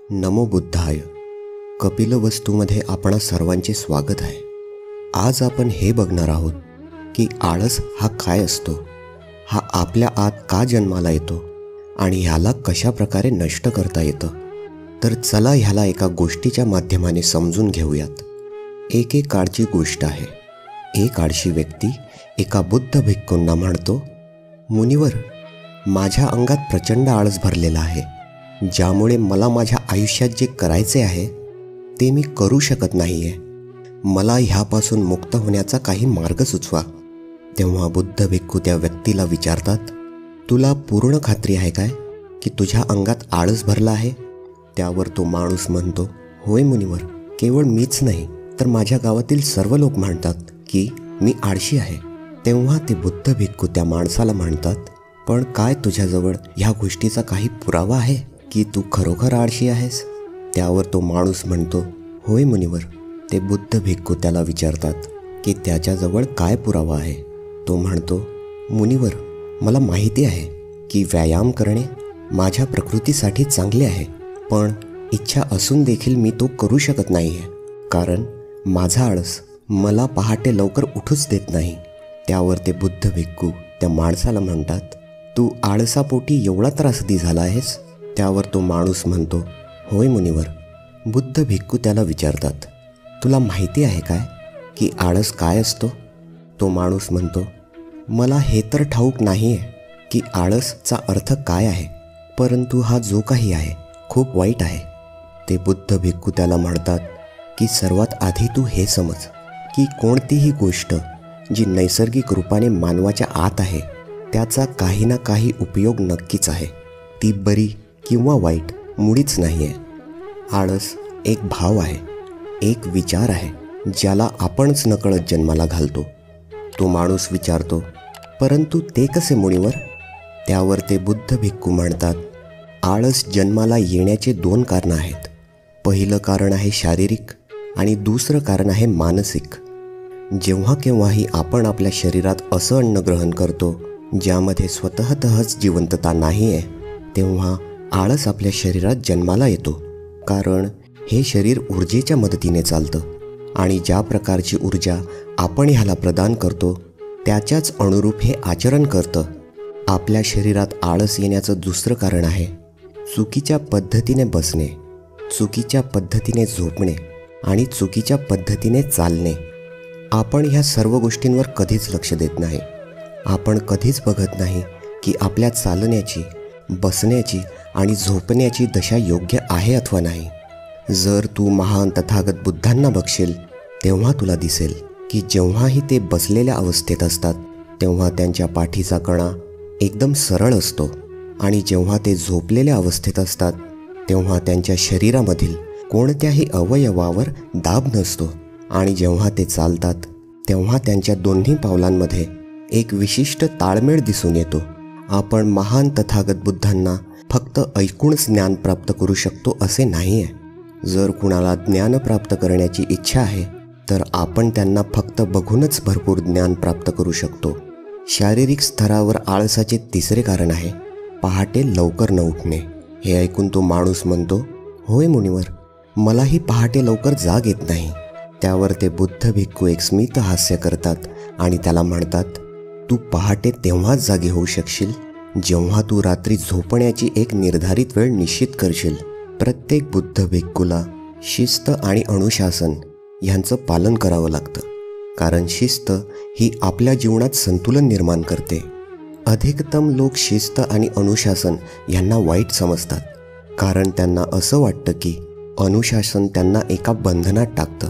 नमो बुद्धाय. कपिलवस्तूमध्ये आपणा सर्वांचे स्वागत आहे. आज आपण हे बघणार आहोत की आळस हा काय असतो, हा आपल्या आत का जन्माला येतो आणि ह्याला कशा प्रकारे नष्ट करता येतं. तर चला ह्याला एका गोष्टीच्या माध्यमाने समजून घेऊयात. एकेकाळची गोष्ट आहे. एक आळशी व्यक्ती एका बुद्ध भिक्खूंना म्हणतो, मुनिवर, माझ्या अंगात प्रचंड आळस भरलेला आहे, ज्यामुळे मला माझ्या आयुष्यात जे करायचे आहे ते मी करू शकत नाही आहे. मला ह्यापासून मुक्त होण्याचा काही मार्ग सुचवा. तेव्हा बुद्ध भिक्खू त्या व्यक्तीला विचारतात, तुला पूर्ण खात्री आहे काय की तुझ्या अंगात आळस भरला आहे? त्यावर तो माणूस म्हणतो, होय मुनिवर, केवळ मीच नाही तर माझ्या गावातील सर्व लोक म्हणतात की मी आळशी आहे. तेव्हा ते बुद्ध भिक्खू त्या माणसाला म्हणतात, पण काय तुझ्याजवळ ह्या गोष्टीचा काही पुरावा आहे की तू खरोखर आळशी आहेस? त्यावर तो माणूस म्हणतो, होय मुनिवर. ते बुद्ध भिक्खू त्याला विचारतात की त्याच्याजवळ काय पुरावा आहे? तो म्हणतो, मुनिवर, मला माहिती आहे की व्यायाम करणे माझ्या प्रकृतीसाठी चांगले आहे, पण इच्छा असून देखील मी तो करू शकत नाही आहे, कारण माझा आळस मला पहाटे लवकर उठूच देत नाही. त्यावर ते बुद्ध भिक्खू त्या माणसाला म्हणतात, तू आळसापोटी एवढा त्रासदी झाला आहेस? त्यावर तो माणूस म्हणतो, होय मुनिवर. बुद्ध भिक्खू त्याला विचारतात, तुला माहिती आहे काय की आळस काय असतो? तो माणूस म्हणतो, मला हे तर ठाऊक नाही आहे की आळसचा अर्थ काय आहे, परंतु हा जो काही आहे खूप वाईट आहे. ते बुद्ध भिक्खू त्याला म्हणतात की सर्वात आधी तू हे समज की कोणतीही गोष्ट जी नैसर्गिक रूपाने मानवाच्या आत आहे त्याचा काही ना काही उपयोग नक्कीच आहे. ती बरी किंवा वाईट मुळीच नाही आहे. आळस एक भाव आहे, एक विचार आहे, ज्याला आपणच नकळत जन्माला घालतो. तो माणूस विचारतो, परंतु ते कसे मुनिवर? त्यावर ते बुद्ध भिक्खू म्हणतात, आळस जन्माला येण्याचे दोन कारणं आहेत. पहिलं कारण आहे शारीरिक आणि दुसरं कारण आहे मानसिक. जेव्हा केव्हाही आपण आपल्या शरीरात असं अन्न ग्रहण करतो ज्यामध्ये स्वतःतच जिवंतता नाही आहे, तेव्हा आळस आपल्या शरीरात जन्माला येतो. कारण हे शरीर ऊर्जेच्या मदतीने चालतं आणि ज्या प्रकारची ऊर्जा आपण ह्याला प्रदान करतो त्याच्याच अनुरूप हे आचरण करतं. आपल्या शरीरात आळस येण्याचं दुसरं कारण आहे चुकीच्या पद्धतीने बसणे, चुकीच्या पद्धतीने झोपणे आणि चुकीच्या पद्धतीने चालणे. आपण ह्या सर्व गोष्टींवर कधीच लक्ष देत नाही. आपण कधीच बघत नाही की आपल्या चालण्याची, बसण्याची आणि झोपण्याची दशा योग्य आहे अथवा नाही. जर तू महान तथागत बुद्धांना बघशील तेव्हा तुला दिसेल की जेव्हाही ते बसलेल्या अवस्थेत असतात तेव्हा त्यांच्या पाठीचा कणा एकदम सरळ असतो आणि जेव्हा ते झोपलेल्या अवस्थेत असतात तेव्हा त्यांच्या शरीरामधील कोणत्याही अवयवावर दाब नसतो आणि जेव्हा ते चालतात तेव्हा त्यांच्या दोन्ही पावलांमध्ये एक विशिष्ट ताळमेळ दिसून येतो. आपण महान तथागत बुद्धांना फक्त ऐकूनच ज्ञान प्राप्त करू शकतो असे नाही आहे. जर कुणाला ज्ञान प्राप्त करण्याची इच्छा आहे तर आपण त्यांना फक्त बघूनच भरपूर ज्ञान प्राप्त करू शकतो. शारीरिक स्तरावर आळसाचे तिसरे कारण आहे पहाटे लवकर न उठणे. हे ऐकून तो माणूस म्हणतो, होय मुनिवर, मलाही पहाटे लवकर जाग येत नाही. त्यावर ते बुद्ध भिक्खू एक स्मित हास्य करतात आणि त्याला म्हणतात, तू पहाटे तेव्हाच जागे होऊ शकशील जेव्हा तू रात्री झोपण्याची एक निर्धारित वेळ निश्चित करशील. प्रत्येक बुद्ध भिक्खूला शिस्त आणि अनुशासन ह्यांचं पालन करावं लागतं, कारण शिस्त ही आपल्या जीवनात संतुलन निर्माण करते. अधिकतम लोक शिस्त आणि अनुशासन यांना वाईट समजतात, कारण त्यांना असं वाटतं की अनुशासन त्यांना एका बंधनात टाकतं.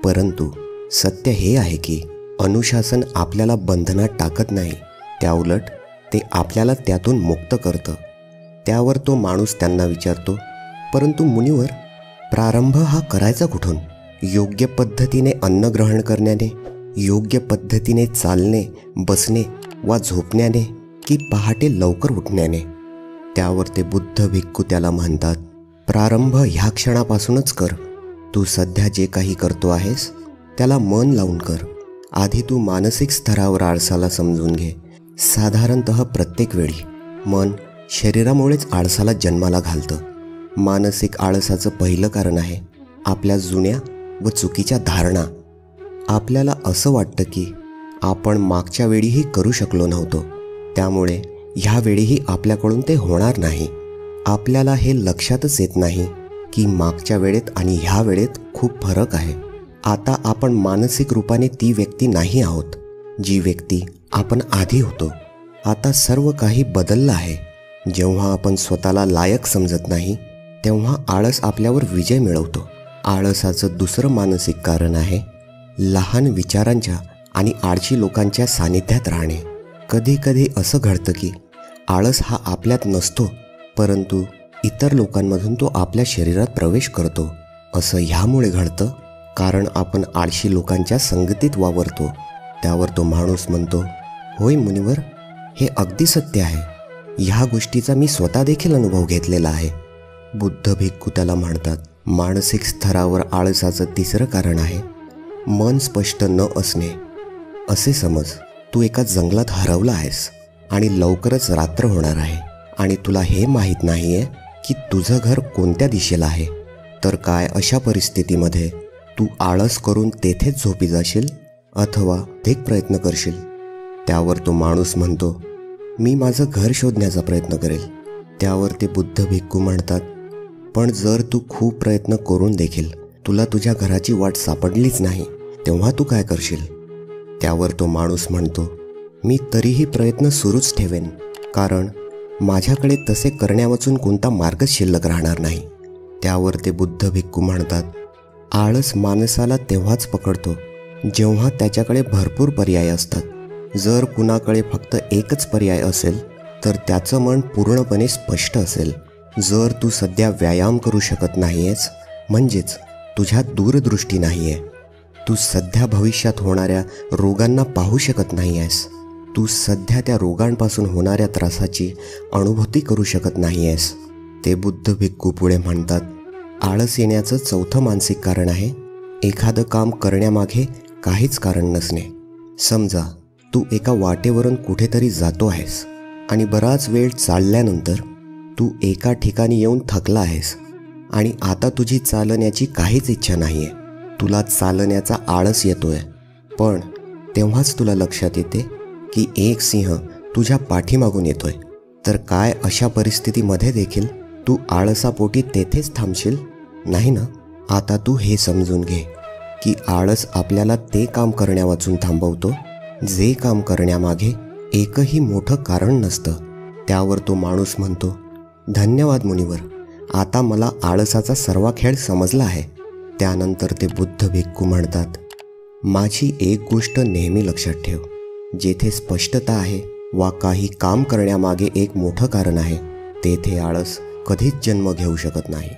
परंतु सत्य हे आहे की अनुशासन आपल्याला बंधनात टाकत नाही, त्याउलट ते आपल्याला त्यातून मुक्त करतं. त्यावर तो माणूस त्यांना विचारतो, परंतु मुनिवर, प्रारंभ हा करायचा कुठून? योग्य पद्धतीने अन्न ग्रहण करण्याने, योग्य पद्धतीने चालणे, बसणे वा झोपण्याने की पहाटे लवकर उठण्याने? त्यावर ते बुद्ध भिक्खू त्याला म्हणतात, प्रारंभ ह्या क्षणापासूनच कर. तू सध्या जे काही करतो आहेस त्याला मन लावून कर. आधी तू मानसिक स्तरावर आळसाला समजून घे. साधारणतः प्रत्येक वेळी मन शरीरामुळेच आळसाला जन्माला घालतं. मानसिक आळसाचं पहिलं कारण आहे आपल्या जुन्या व चुकीच्या धारणा. आपल्याला असं वाटतं की आपण मागच्या वेळीही करू शकलो नव्हतो, त्यामुळे ह्या वेळीही आपल्याकडून ते होणार नाही. आपल्याला हे लक्षातच येत नाही की मागच्या वेळेत आणि ह्या वेळेत खूप फरक आहे. आता आपण मानसिक रूपाने ती व्यक्ती नाही आहोत जी व्यक्ती आपण आधी होतो. आता सर्व काही बदललं आहे. जेव्हा आपण स्वतःला लायक समजत नाही तेव्हा आळस आपल्यावर विजय मिळवतो. आळसाचं दुसरं मानसिक कारण आहे लहान विचारांच्या आणि आळशी लोकांच्या सानिध्यात राहणे. कधी कधी असं घडतं की आळस हा आपल्यात नसतो, परंतु इतर लोकांमधून तो आपल्या शरीरात प्रवेश करतो. असं ह्यामुळे घडतं कारण आपण आळशी लोकांच्या संगतीत वावरतो. त्यावर तो माणूस म्हणतो, होय मुनिवर, हे अगदी सत्य आहे. ह्या गोष्टीचा मी स्वतः देखील अनुभव घेतलेला आहे. बुद्ध भिक्खू त्याला म्हणतात. मानसिक स्तरावर आळसाचं तिसरं कारण आहे मन स्पष्ट न असणे. असे समज तू एका जंगलात हरवला आहेस आणि लवकरच रात्र होणार आहे आणि तुला हे माहीत नाही आहे की तुझं घर कोणत्या दिशेला आहे. तर काय अशा परिस्थितीमध्ये तू आळस करून तेथेच झोपी जाशील अथवा अधिक प्रयत्न करशील? त्यावर तो माणूस म्हणतो, मी माझं घर शोधण्याचा प्रयत्न करेल. त्यावर ते बुद्ध भिक्खू म्हणतात, पण जर तू खूप प्रयत्न करून देखील तुला तुझ्या घराची वाट सापडलीच नाही तेव्हा तू काय करशील? त्यावर तो माणूस म्हणतो, मी तरीही प्रयत्न सुरूच ठेवेन, कारण माझ्याकडे तसे करण्यावाचून कोणता मार्गच शिल्लक राहणार नाही. त्यावर ते बुद्ध भिक्खू म्हणतात, आळस माणसाला तेव्हाच पकडतो जेव्हा त्याच्याकडे भरपूर पर्याय असतात. जर कुणाकडे फक्त एकच पर्याय असेल तर त्याचं मन पूर्णपणे स्पष्ट असेल. जर तू सध्या व्यायाम करू शकत नाही आहेस म्हणजेच तुझ्यात दूरदृष्टी नाही आहे. तू सध्या भविष्यात होणाऱ्या रोगांना पाहू शकत नाही आहेस. तू सध्या त्या रोगांपासून होणाऱ्या त्रासाची अनुभूती करू शकत नाही आहेस. ते बुद्ध भिक्खू पुढे म्हणतात, आळस येण्याचं चौथं मानसिक कारण आहे एखादं काम करण्यामागे काहीच कारण नसणे. समजा तू एका वाटेवरून कुठेतरी जातो आहेस आणि बराच वेळ चालल्यानंतर तू एका ठिकाणी येऊन थकला आहेस आणि आता तुझी चालण्याची काहीच इच्छा नाही आहे. तुला चालण्याचा आळस येतोय. पण तेव्हाच तुला लक्षात येते की एक सिंह तुझ्या पाठीमागून येतोय. तर काय अशा परिस्थितीमध्ये देखील तू आळसापोटी तेथेच थांबशील? नाही ना. आता तू हे समजून घे की आळस आपल्याला ते काम करण्यावाचून थांबवतो जे काम करण्यामागे एकही मोठं कारण नसतं. त्यावर तो माणूस म्हणतो, धन्यवाद मुनिवर, आता मला आळसाचा सर्व खेळ समजला आहे. त्यानंतर ते बुद्ध भिक्खू म्हणतात, माझी एक गोष्ट नेहमी लक्षात ठेव, जेथे स्पष्टता आहे वा काही काम करण्यामागे एक मोठं कारण आहे तेथे आळस कधीच जन्म घेऊ शकत नाही.